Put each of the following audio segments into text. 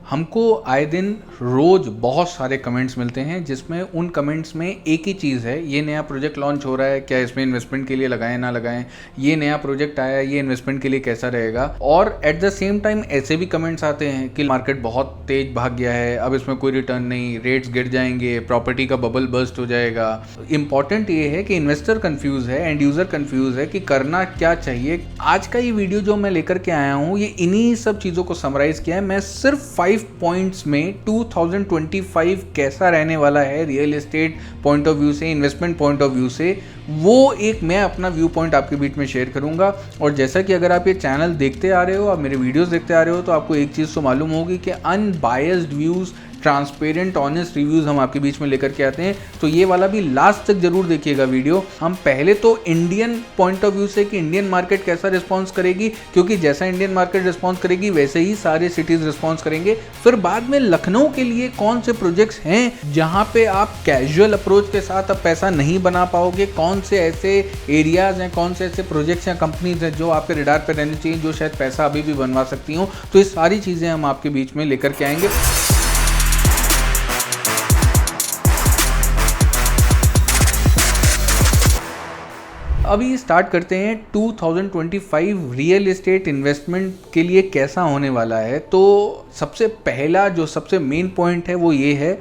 हमको आए दिन रोज़ बहुत सारे कमेंट्स मिलते हैं जिसमें उन कमेंट्स में एक ही चीज़ है, ये नया प्रोजेक्ट लॉन्च हो रहा है, क्या इसमें इन्वेस्टमेंट के लिए लगाएं ना लगाएं, ये नया प्रोजेक्ट आया है, ये इन्वेस्टमेंट के लिए कैसा रहेगा। और एट द सेम टाइम ऐसे भी कमेंट्स आते हैं कि मार्केट बहुत तेज भाग गया है, अब इसमें कोई रिटर्न नहीं, रेट्स गिर जाएंगे, प्रॉपर्टी का बबल बर्स्ट हो जाएगा। इंपॉर्टेंट ये है कि इन्वेस्टर कन्फ्यूज़ है, एंड यूज़र कन्फ्यूज़ है कि करना क्या चाहिए। आज का ये वीडियो जो मैं लेकर के आया हूँ, ये इन्हीं सब चीज़ों को समराइज़ किया है। मैं सिर्फ 5 पॉइंट्स में 2025 कैसा रहने वाला है real estate point of view से, इन्वेस्टमेंट पॉइंट ऑफ व्यू से, वो एक मैं अपना व्यू पॉइंट आपके बीच में शेयर करूंगा। और जैसा कि अगर आप ये चैनल देखते आ रहे हो, आप मेरे वीडियोस देखते आ रहे हो, तो आपको एक चीज़ तो मालूम होगी कि unbiased views, transparent honest reviews हम आपके बीच में लेकर के आते हैं। तो ये वाला भी लास्ट तक जरूर देखिएगा वीडियो। हम पहले तो इंडियन पॉइंट ऑफ व्यू से कि इंडियन मार्केट कैसा रिस्पॉन्स करेगी, क्योंकि जैसा इंडियन मार्केट रिस्पॉन्स करेगी वैसे ही सारे सिटीज़ रिस्पॉन्स करेंगे। फिर बाद में लखनऊ के लिए कौन से प्रोजेक्ट्स हैं जहाँ पे आप कैजुअल अप्रोच के साथ अब पैसा नहीं बना पाओगे, कौन से ऐसे एरियाज़ हैं, कौन से ऐसे प्रोजेक्ट्स या कंपनीज हैं जो आपके रडार पर रहनी चाहिए, जो शायद पैसा अभी भी बनवा सकती हूँ। तो ये सारी चीज़ें हम आपके बीच में लेकर के आएंगे। अभी स्टार्ट करते हैं 2025 रियल एस्टेट इन्वेस्टमेंट के लिए कैसा होने वाला है। तो सबसे पहला जो सबसे मेन पॉइंट है वो ये है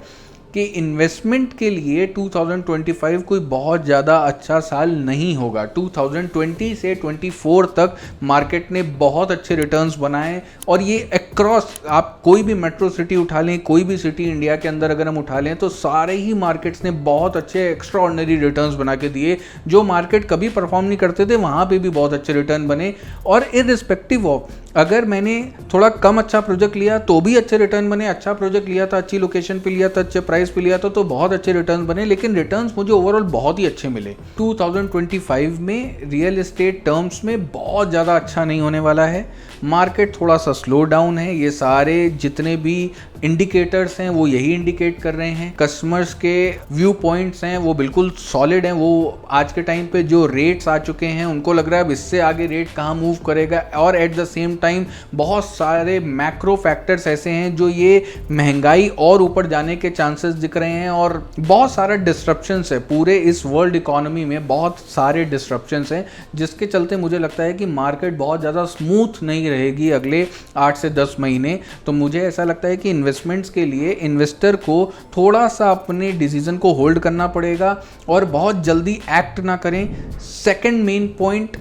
कि इन्वेस्टमेंट के लिए 2025 कोई बहुत ज़्यादा अच्छा साल नहीं होगा। 2020 से 24 तक मार्केट ने बहुत अच्छे रिटर्न्स बनाए, और ये अक्रॉस आप कोई भी मेट्रो सिटी उठा लें, कोई भी सिटी इंडिया के अंदर अगर हम उठा लें, तो सारे ही मार्केट्स ने बहुत अच्छे एक्स्ट्राऑर्डिनरी रिटर्न्स बना के दिए। जो मार्केट कभी परफॉर्म नहीं करते थे वहाँ पे भी बहुत अच्छे रिटर्न बने। और इररिस्पेक्टिव ऑफ अगर मैंने थोड़ा कम अच्छा प्रोजेक्ट लिया तो भी अच्छे रिटर्न बने, अच्छा प्रोजेक्ट लिया था, अच्छी लोकेशन पे लिया था, अच्छे प्राइस पे लिया था, तो बहुत अच्छे रिटर्न बने। लेकिन रिटर्न्स मुझे ओवरऑल बहुत ही अच्छे मिले। 2025 में रियल एस्टेट टर्म्स में बहुत ज़्यादा अच्छा नहीं होने वाला है। मार्केट थोड़ा सा स्लो डाउन है। ये सारे जितने भी इंडिकेटर्स हैं वो यही इंडिकेट कर रहे हैं। कस्टमर्स के व्यू पॉइंट्स हैं वो बिल्कुल सॉलिड हैं। वो आज के टाइम पे जो रेट्स आ चुके हैं उनको लग रहा है अब इससे आगे रेट कहाँ मूव करेगा। और एट द सेम टाइम बहुत सारे मैक्रो फैक्टर्स ऐसे हैं जो ये महंगाई और ऊपर जाने के चांसेस दिख रहे हैं, और बहुत सारा डिस्ट्रप्शंस है पूरे इस वर्ल्ड इकोनॉमी में। बहुत सारे डिस्ट्रप्शंस हैं जिसके चलते मुझे लगता है कि मार्केट बहुत ज़्यादा स्मूथ नहीं रहेगी अगले 8 से 10 महीने। तो मुझे ऐसा लगता है कि इन्वेस्टमेंट्स के लिए इन्वेस्टर को थोड़ा सा अपने डिसीजन को होल्ड करना पड़ेगा और बहुत जल्दी एक्ट ना करें। सेकंड मेन पॉइंट,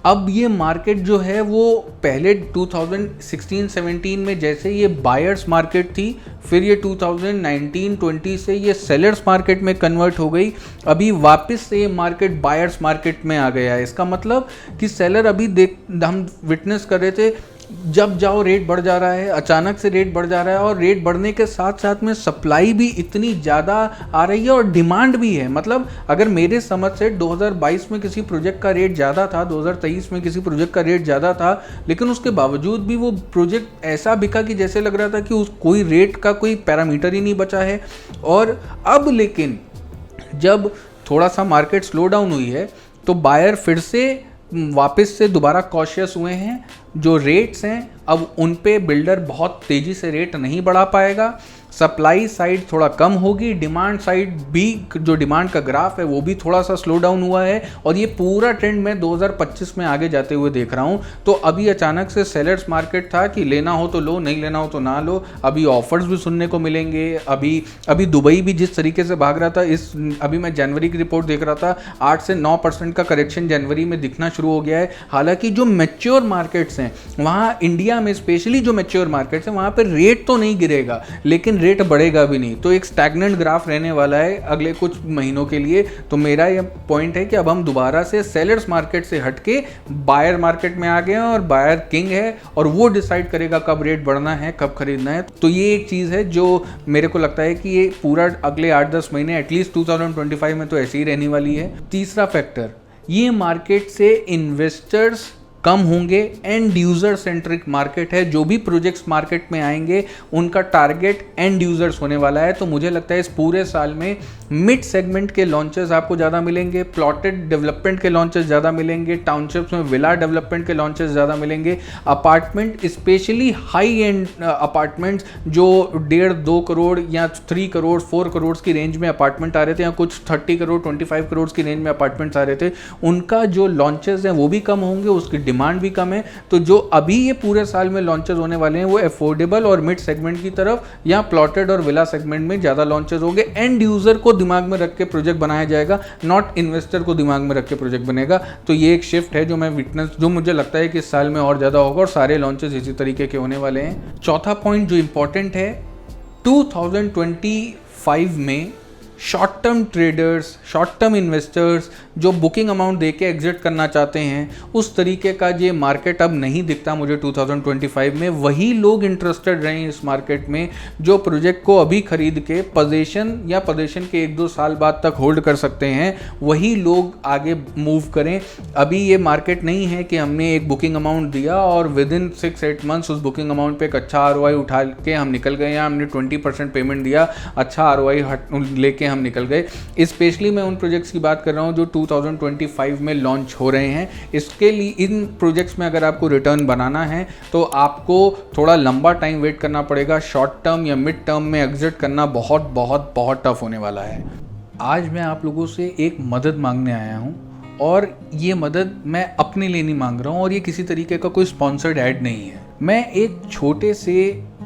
अब ये मार्केट जो है वो पहले 2016-17 में जैसे ये बायर्स मार्केट थी, फिर ये 2019-20 से ये सेलर्स मार्केट में कन्वर्ट हो गई। अभी वापस से ये मार्केट बायर्स मार्केट में आ गया है। इसका मतलब कि सेलर अभी हम विटनेस कर रहे थे, जब जाओ रेट बढ़ जा रहा है, अचानक से रेट बढ़ जा रहा है, और रेट बढ़ने के साथ साथ में सप्लाई भी इतनी ज़्यादा आ रही है और डिमांड भी है। मतलब अगर मेरे समझ से 2022 में किसी प्रोजेक्ट का रेट ज़्यादा था, 2023 में किसी प्रोजेक्ट का रेट ज़्यादा था, लेकिन उसके बावजूद भी वो प्रोजेक्ट ऐसा बिका कि जैसे लग रहा था कि कोई रेट का कोई पैरामीटर ही नहीं बचा है। और अब लेकिन जब थोड़ा सा मार्केट स्लो डाउन हुई है तो बायर फिर से वापस से दोबारा कॉशियस हुए हैं। जो रेट्स हैं अब उन पे बिल्डर बहुत तेज़ी से रेट नहीं बढ़ा पाएगा। सप्लाई साइड थोड़ा कम होगी, डिमांड साइड भी, जो डिमांड का ग्राफ है वो भी थोड़ा सा स्लो डाउन हुआ है। और ये पूरा ट्रेंड मैं 2025 में आगे जाते हुए देख रहा हूँ। तो अभी अचानक से सेलर्स मार्केट था कि लेना हो तो लो, नहीं लेना हो तो ना लो। अभी ऑफर्स भी सुनने को मिलेंगे। अभी दुबई भी जिस तरीके से भाग रहा था, अभी मैं जनवरी की रिपोर्ट देख रहा था, 8 से 9% का करेक्शन जनवरी में दिखना शुरू हो गया है। हालांकि जो मैच्योर मार्केट्स हैं वहाँ इंडिया में, स्पेशली जो मैच्योर मार्केट्स हैं वहाँ पर रेट तो नहीं गिरेगा लेकिन रेट बढ़ेगा भी नहीं। तो एक स्टैग्नेंट ग्राफ रहने वाला है अगले कुछ महीनों के लिए। तो मेरा ये पॉइंट है कि अब हम दोबारा से सेलर्स मार्केट से हटके बायर मार्केट में आ गए हैं, और बायर किंग है और वो डिसाइड करेगा कब रेट बढ़ना है, कब खरीदना है। तो ये एक चीज़ है जो मेरे को लगता है कि ये पूरा अगले 8-10 महीने एटलीस्ट 2025 में तो ऐसी ही रहने वाली है। तीसरा फैक्टर, ये मार्केट से इन्वेस्टर्स कम होंगे। एंड यूज़र सेंट्रिक मार्केट है, जो भी प्रोजेक्ट्स मार्केट में आएंगे उनका टारगेट एंड यूज़र्स होने वाला है। तो मुझे लगता है इस पूरे साल में मिड सेगमेंट के लॉन्चेस आपको ज़्यादा मिलेंगे, प्लॉटेड डेवलपमेंट के लॉन्चेस ज़्यादा मिलेंगे, टाउनशिप्स में विला डेवलपमेंट के लॉन्चेस ज़्यादा मिलेंगे, apartment specially high and apartments जो 1.5-2 करोड़ या 3 करोड़ 4 करोड़ की रेंज में अपार्टमेंट आ रहे थे, या कुछ 30 करोड़ 25 करोड़ की रेंज में अपार्टमेंट्स आ रहे थे, उनका जो लॉन्चेस हैं वो भी कम होंगे, उसकी डिमांड भी कम है। तो जो अभी ये पूरे साल में लॉन्चेस होने वाले हैं वो अफोर्डेबल और मिड सेगमेंट की तरफ या प्लॉटेड और विला सेगमेंट में ज़्यादा लॉन्चेस होंगे। एंड यूज़र को दिमाग में रख के प्रोजेक्ट बनाया जाएगा, नॉट इन्वेस्टर को दिमाग में रख के प्रोजेक्ट बनेगा। तो ये एक शिफ्ट है जो मैं विटनेस, जो मुझे लगता है कि इस साल में और ज़्यादा होगा और सारे लॉन्चेस इसी तरीके के होने वाले हैं। चौथा पॉइंट जो इंपॉर्टेंट है, 2025 में short term traders, short term investors जो बुकिंग अमाउंट देके एग्जिट करना चाहते हैं, उस तरीके का ये मार्केट अब नहीं दिखता मुझे 2025 में। वही लोग इंटरेस्टेड रहे इस मार्केट में जो प्रोजेक्ट को अभी खरीद के पोजीशन या पोजीशन के 1-2 साल बाद तक होल्ड कर सकते हैं, वही लोग आगे मूव करें। अभी ये मार्केट नहीं है कि हमने एक बुकिंग अमाउंट दिया और विद इन 6-8 मंथ्स उस बुकिंग अमाउंट पे एक अच्छा ROI उठा के हम निकल गए, या हमने 20% पेमेंट दिया, अच्छा ROI लेके हम निकल गए। स्पेशली मैं उन प्रोजेक्ट्स की बात कर रहा हूं जो 2025 में लॉन्च हो रहे हैं। इसके लिए इन प्रोजेक्ट्स में अगर आपको रिटर्न बनाना है तो आपको थोड़ा लंबा टाइम वेट करना पड़ेगा। शॉर्ट टर्म या मिड टर्म में एग्जिट करना बहुत बहुत बहुत टफ होने वाला है। आज मैं आप लोगों से एक मदद मांगने आया हूं, और ये मदद मैं अपने लिए नहीं मांग रहा हूं, और ये किसी तरीके का कोई स्पॉन्सर्ड ऐड नहीं है। मैं एक छोटे से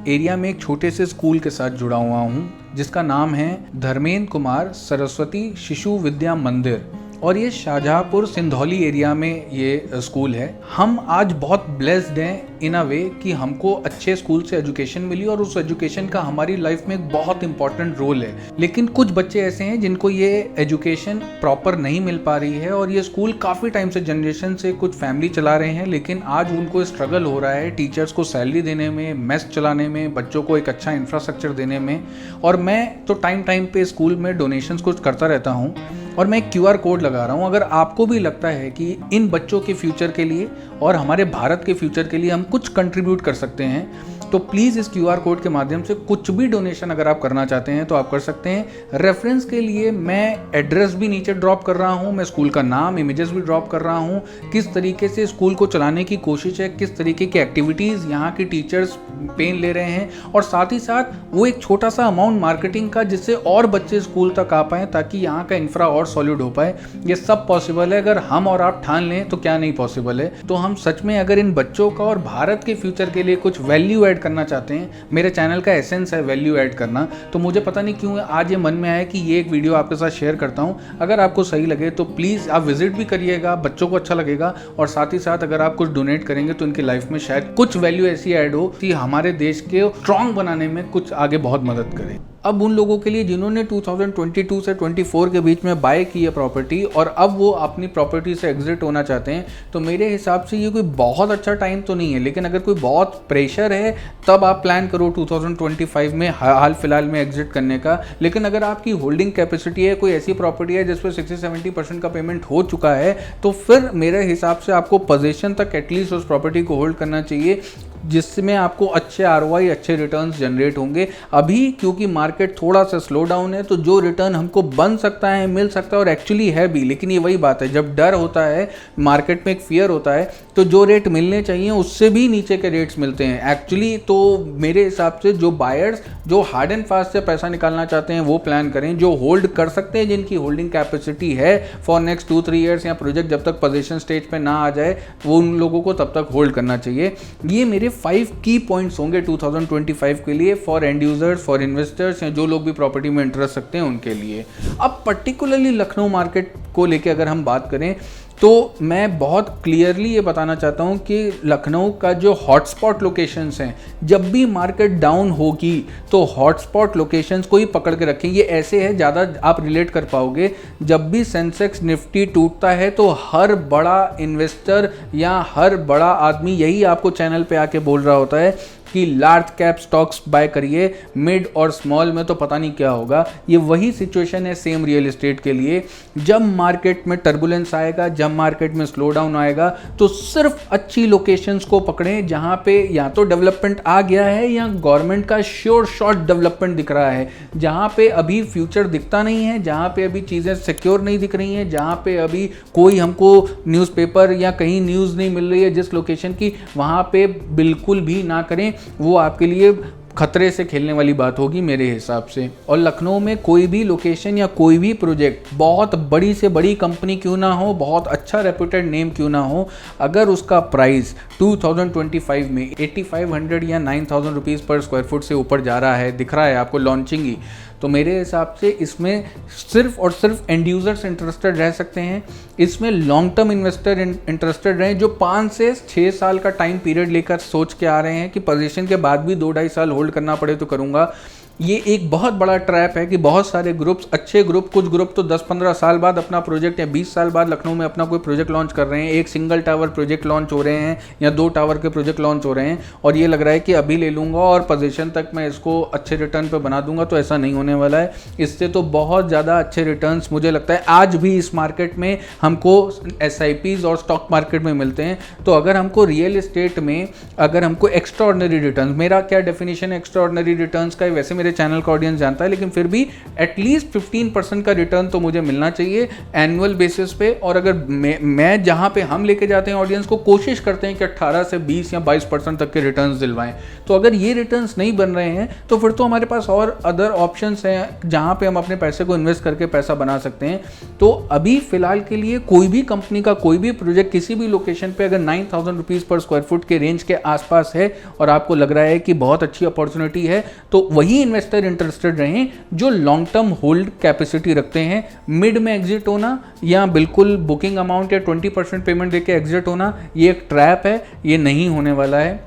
एरिया में एक छोटे से स्कूल के साथ जुड़ा हुआ हूँ जिसका नाम है धर्मेंद्र कुमार सरस्वती शिशु विद्या मंदिर, और ये शाहजहाँपुर सिंधौली एरिया में ये स्कूल है। हम आज बहुत ब्लेस्ड हैं इन अ वे कि हमको अच्छे स्कूल से एजुकेशन मिली और उस एजुकेशन का हमारी लाइफ में एक बहुत इंपॉर्टेंट रोल है। लेकिन कुछ बच्चे ऐसे हैं जिनको ये एजुकेशन प्रॉपर नहीं मिल पा रही है, और ये स्कूल काफ़ी टाइम से, जनरेशन से कुछ फैमिली चला रहे हैं, लेकिन आज उनको स्ट्रगल हो रहा है टीचर्स को सैलरी देने में, मेस चलाने में, बच्चों को एक अच्छा इंफ्रास्ट्रक्चर देने में। और मैं तो टाइम पे स्कूल में डोनेशंस कुछ करता रहता हूँ, और मैं QR कोड लगा रहा हूँ। अगर आपको भी लगता है कि इन बच्चों के फ्यूचर के लिए और हमारे भारत के फ्यूचर के लिए हम कुछ कंट्रीब्यूट कर सकते हैं, तो प्लीज़ इस QR कोड के माध्यम से कुछ भी डोनेशन अगर आप करना चाहते हैं तो आप कर सकते हैं। रेफरेंस के लिए मैं एड्रेस भी नीचे ड्रॉप कर रहा हूँ, मैं स्कूल का नाम, इमेजेस भी ड्रॉप कर रहा हूँ, किस तरीके से स्कूल को चलाने की कोशिश है, किस तरीके की एक्टिविटीज़ यहाँ की टीचर्स पेन ले रहे हैं, और साथ ही साथ वो एक छोटा सा अमाउंट मार्केटिंग का जिससे और बच्चे स्कूल तक आ पाएँ, ताकि यहाँ का इंफ्रा और सॉलिड हो पाए। ये सब पॉसिबल है, अगर हम और आप ठान लें तो क्या नहीं पॉसिबल है। तो हम सच में अगर इन बच्चों का और भारत के फ्यूचर के लिए कुछ वैल्यू ऐड करना चाहते हैं, मेरे चैनल का एसेंस है वैल्यू ऐड करना, तो मुझे पता नहीं क्यों आज ये मन में आया कि ये एक वीडियो आपके साथ शेयर करता हूँ। अगर आपको सही लगे तो प्लीज़ आप विजिट भी करिएगा, बच्चों को अच्छा लगेगा, और साथ ही साथ अगर आप कुछ डोनेट करेंगे तो उनकी लाइफ में शायद कुछ वैल्यू ऐसी ऐड हो कि हमारे देश के स्ट्रॉन्ग बनाने में कुछ आगे बहुत मदद करे। अब उन लोगों के लिए जिन्होंने 2022 से 24 के बीच में बाय की है प्रॉपर्टी, और अब वो अपनी प्रॉपर्टी से एग्जिट होना चाहते हैं, तो मेरे हिसाब से ये कोई बहुत अच्छा टाइम तो नहीं है। लेकिन अगर कोई बहुत प्रेशर है तब आप प्लान करो 2025 में हाल फिलहाल में एग्जिट करने का। लेकिन अगर आपकी होल्डिंग कैपेसिटी है, कोई ऐसी प्रॉपर्टी है जिस पर 60-70% का पेमेंट हो चुका है, तो फिर मेरे हिसाब से आपको पोजीशन तक एटलीस्ट उस प्रॉपर्टी को होल्ड करना चाहिए, जिसमें आपको अच्छे ROI, अच्छे रिटर्न्स जनरेट होंगे। अभी क्योंकि मार्केट थोड़ा सा स्लो डाउन है, तो जो रिटर्न हमको बन सकता है, मिल सकता है, और एक्चुअली है भी, लेकिन ये वही बात है, जब डर होता है, मार्केट में एक फियर होता है, तो जो रेट मिलने चाहिए उससे भी नीचे के रेट्स मिलते हैं एक्चुअली। तो मेरे हिसाब से जो बायर्स जो हार्ड एंड फास्ट से पैसा निकालना चाहते हैं वो प्लान करें, जो होल्ड कर सकते हैं, जिनकी होल्डिंग कैपेसिटी है फॉर नेक्स्ट 2-3 ईयर्स, या प्रोजेक्ट जब तक पोजीशन स्टेज पे ना आ जाए, वो उन लोगों को तब तक होल्ड करना चाहिए। ये मेरे 5 की पॉइंट्स होंगे 2025 के लिए for and users, for investors, या जो लोग भी प्रॉपर्टी में इंटरेस्ट रखते हैं उनके लिए। अब पर्टिकुलरली लखनऊ मार्केट को लेके अगर हम बात करें तो मैं बहुत क्लियरली ये बताना चाहता हूँ कि लखनऊ का जो हॉटस्पॉट लोकेशंस हैं, जब भी मार्केट डाउन होगी तो हॉटस्पॉट लोकेशंस को ही पकड़ के रखें। ये ऐसे है, ज़्यादा आप रिलेट कर पाओगे, जब भी सेंसेक्स निफ्टी टूटता है तो हर बड़ा इन्वेस्टर या हर बड़ा आदमी यही आपको चैनल पे आके बोल रहा होता है कि लार्ज कैप स्टॉक्स बाय करिए, मिड और स्मॉल में तो पता नहीं क्या होगा। ये वही सिचुएशन है सेम रियल एस्टेट के लिए। जब मार्केट में टर्बुलेंस आएगा, जब मार्केट में स्लो डाउन आएगा, तो सिर्फ अच्छी लोकेशंस को पकड़ें जहां पे या तो डेवलपमेंट आ गया है या गवर्नमेंट का श्योर शॉट डेवलपमेंट दिख रहा है, जहां पे अभी फ्यूचर दिखता नहीं है, जहां पे अभी चीज़ें सिक्योर नहीं दिख रही हैं, जहां पे अभी कोई हमको न्यूज़पेपर या कहीं न्यूज़ नहीं मिल रही है जिस लोकेशन की, वहां पे बिल्कुल भी ना करें। वो आपके लिए खतरे से खेलने वाली बात होगी मेरे हिसाब से। और लखनऊ में कोई भी लोकेशन या कोई भी प्रोजेक्ट, बहुत बड़ी से बड़ी कंपनी क्यों ना हो, बहुत अच्छा रेप्यूटेड नेम क्यों ना हो, अगर उसका प्राइस 2025 में 8500 या 9000 रुपीज़ पर स्क्वायर फुट से ऊपर जा रहा है, दिख रहा है आपको लॉन्चिंग ही, तो मेरे हिसाब से इसमें सिर्फ और सिर्फ एंड यूजर्स इंटरेस्टेड रह सकते हैं। इसमें लॉन्ग टर्म इन्वेस्टर इंटरेस्टेड रहें जो 5 से 6 साल का टाइम पीरियड लेकर सोच के आ रहे हैं कि पोजीशन के बाद भी 2-2.5 साल होल्ड करना पड़े तो करूँगा। ये एक बहुत बड़ा ट्रैप है कि बहुत सारे ग्रुप्स, अच्छे ग्रुप, कुछ ग्रुप तो 10-15 साल बाद अपना प्रोजेक्ट या 20 साल बाद लखनऊ में अपना कोई प्रोजेक्ट लॉन्च कर रहे हैं। एक सिंगल टावर प्रोजेक्ट लॉन्च हो रहे हैं या 2 टावर के प्रोजेक्ट लॉन्च हो रहे हैं और ये लग रहा है कि अभी ले लूँगा और पोजीशन तक मैं इसको अच्छे रिटर्न पे बना दूंगा। तो ऐसा नहीं होने वाला है। इससे तो बहुत ज़्यादा अच्छे रिटर्न्स मुझे लगता है आज भी इस मार्केट में हमको SIPs और स्टॉक मार्केट में मिलते हैं। तो अगर हमको रियल एस्टेट में अगर हमको एक्स्ट्राऑर्डिनरी रिटर्न्स, मेरा क्या डेफिनेशन है एक्स्ट्राऑर्डिनरी रिटर्न्स का, वैसे मेरे चैनल का ऑडियंस जानता है, लेकिन फिर भी एटलीस्ट 15% का रिटर्न तो मुझे मिलना चाहिए एनुअल बेसिस पे। और अगर मैं जहां पे हम लेके जाते हैं ऑडियंस को, कोशिश करते हैं कि 18 से 20 या 22% तक के रिटर्न्स दिलवाएं। तो अगर ये रिटर्न्स नहीं बन रहे हैं तो फिर तो हमारे पास और अदर ऑप्शंस हैं जहां पे हम अपने पैसे को इन्वेस्ट करके पैसा बना सकते हैं। तो अभी फिलहाल के लिए कोई भी कंपनी का कोई भी प्रोजेक्ट किसी भी लोकेशन पे अगर 9000 रुपीज़ पर स्क्वायर फुट के रेंज के आसपास है और आपको लग रहा है कि बहुत अच्छी अपॉर्चुनिटी है, तो वही इन्वेस्टर इंटरेस्टेड रहें जो लॉन्ग टर्म होल्ड कैपेसिटी रखते हैं। मिड में एग्जिट होना या बिल्कुल बुकिंग अमाउंट या 20% पेमेंट देके एग्जिट होना, ये एक ट्रैप है, ये नहीं होने वाला है।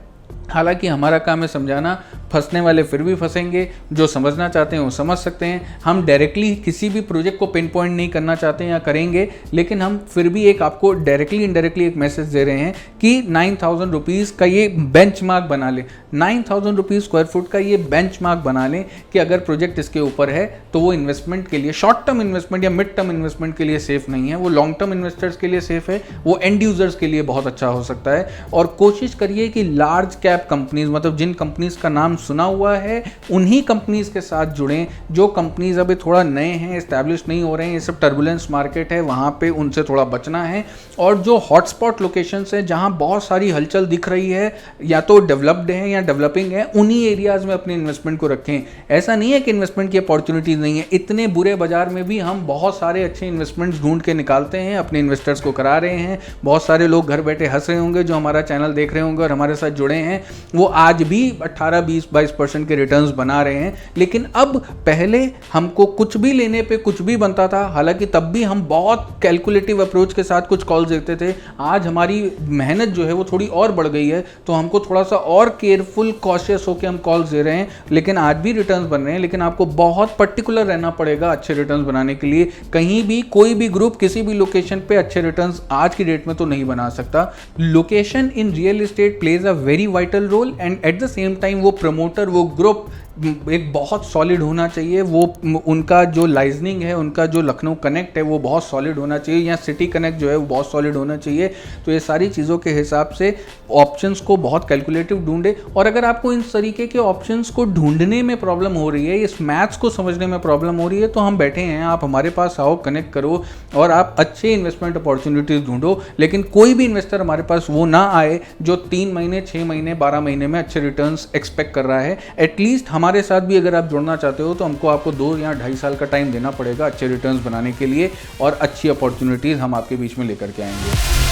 हालांकि हमारा काम है समझाना, फंसने वाले फिर भी फंसेंगे, जो समझना चाहते हैं वो समझ सकते हैं। हम डायरेक्टली किसी भी प्रोजेक्ट को पिन पॉइंट नहीं करना चाहते हैं या करेंगे, लेकिन हम फिर भी एक आपको डायरेक्टली इनडायरेक्टली एक मैसेज दे रहे हैं कि 9000 रुपीज़ का ये बेंचमार्क बना लें, 9000 रुपीज़ स्क्वायर फुट का ये बेंचमार्क बना लें कि अगर प्रोजेक्ट इसके ऊपर है तो वो इन्वेस्टमेंट के लिए, शॉर्ट टर्म इन्वेस्टमेंट या मिड टर्म इन्वेस्टमेंट के लिए सेफ नहीं है, वो लॉन्ग टर्म इन्वेस्टर्स के लिए सेफ है, वो एंड यूजर्स के लिए बहुत अच्छा हो सकता है। और कोशिश करिए कि लार्ज कैप कंपनीज, मतलब जिन कंपनीज का नाम सुना हुआ है उन्हीं कंपनीज के साथ जुड़ें। जो कंपनीज अभी थोड़ा नए हैं, एस्टैब्लिश नहीं हो रहे हैं, ये सब टर्बुलेंस मार्केट है, वहां पे उनसे थोड़ा बचना है। और जो हॉटस्पॉट लोकेशंस हैं जहां बहुत सारी हलचल दिख रही है, या तो डेवलप्ड है या डेवलपिंग है, उन्हीं एरियाज में अपने इन्वेस्टमेंट को रखें। ऐसा नहीं है कि इन्वेस्टमेंट की अपॉर्चुनिटीज नहीं है, इतने बुरे बाजार में भी हम बहुत सारे अच्छे इन्वेस्टमेंट्स ढूंढ के निकालते हैं, अपने इन्वेस्टर्स को करा रहे हैं। बहुत सारे लोग घर बैठे हंस रहे होंगे जो हमारा चैनल देख रहे होंगे और हमारे साथ जुड़े हैं, वो आज भी 18, 20, 22% के रिटर्न्स बना रहे हैं। लेकिन अब पहले हमको कुछ भी लेने पे कुछ भी बनता था, हालांकि तब भी हम बहुत कैलकुलेटिव अप्रोच के साथ कुछ कॉल्स देते थे। आज हमारी मेहनत जो है वो थोड़ी और बढ़ गई है, तो हमको थोड़ा सा और केयरफुल कॉशियस होकर हम कॉल्स दे रहे हैं, लेकिन आज भी रिटर्न्स बन रहे हैं। लेकिन आपको बहुत पर्टिकुलर रहना पड़ेगा अच्छे रिटर्न्स बनाने के लिए। कहीं भी कोई भी ग्रुप किसी भी लोकेशन पे अच्छे रिटर्न्स आज की डेट में तो नहीं बना सकता। Location in real estate plays a very vital role, and at the same time वो प्रमोटर, वो ग्रुप एक बहुत सॉलिड होना चाहिए। वो उनका जो लाइजनिंग है, उनका जो लखनऊ कनेक्ट है वो बहुत सॉलिड होना चाहिए, या सिटी कनेक्ट जो है वो बहुत सॉलिड होना चाहिए। तो ये सारी चीज़ों के हिसाब से ऑप्शंस को बहुत कैलकुलेटिव ढूंढे। और अगर आपको इन तरीके के ऑप्शंस को ढूंढने में प्रॉब्लम हो रही है, इस मैथ्स को समझने में प्रॉब्लम हो रही है, तो हम बैठे हैं, आप हमारे पास आओ, कनेक्ट करो और आप अच्छे इन्वेस्टमेंट अपॉर्चुनिटीज़ ढूंढो। लेकिन कोई भी इन्वेस्टर हमारे पास वो ना आए जो 3 महीने, 6 महीने, 12 महीने में अच्छे रिटर्न्स एक्सपेक्ट कर रहा है। एटलीस्ट हमारे साथ भी अगर आप जुड़ना चाहते हो तो हमको आपको 2 या 2.5 साल का टाइम देना पड़ेगा अच्छे रिटर्न्स बनाने के लिए, और अच्छी अपॉर्चुनिटीज़ हम आपके बीच में लेकर के आएंगे।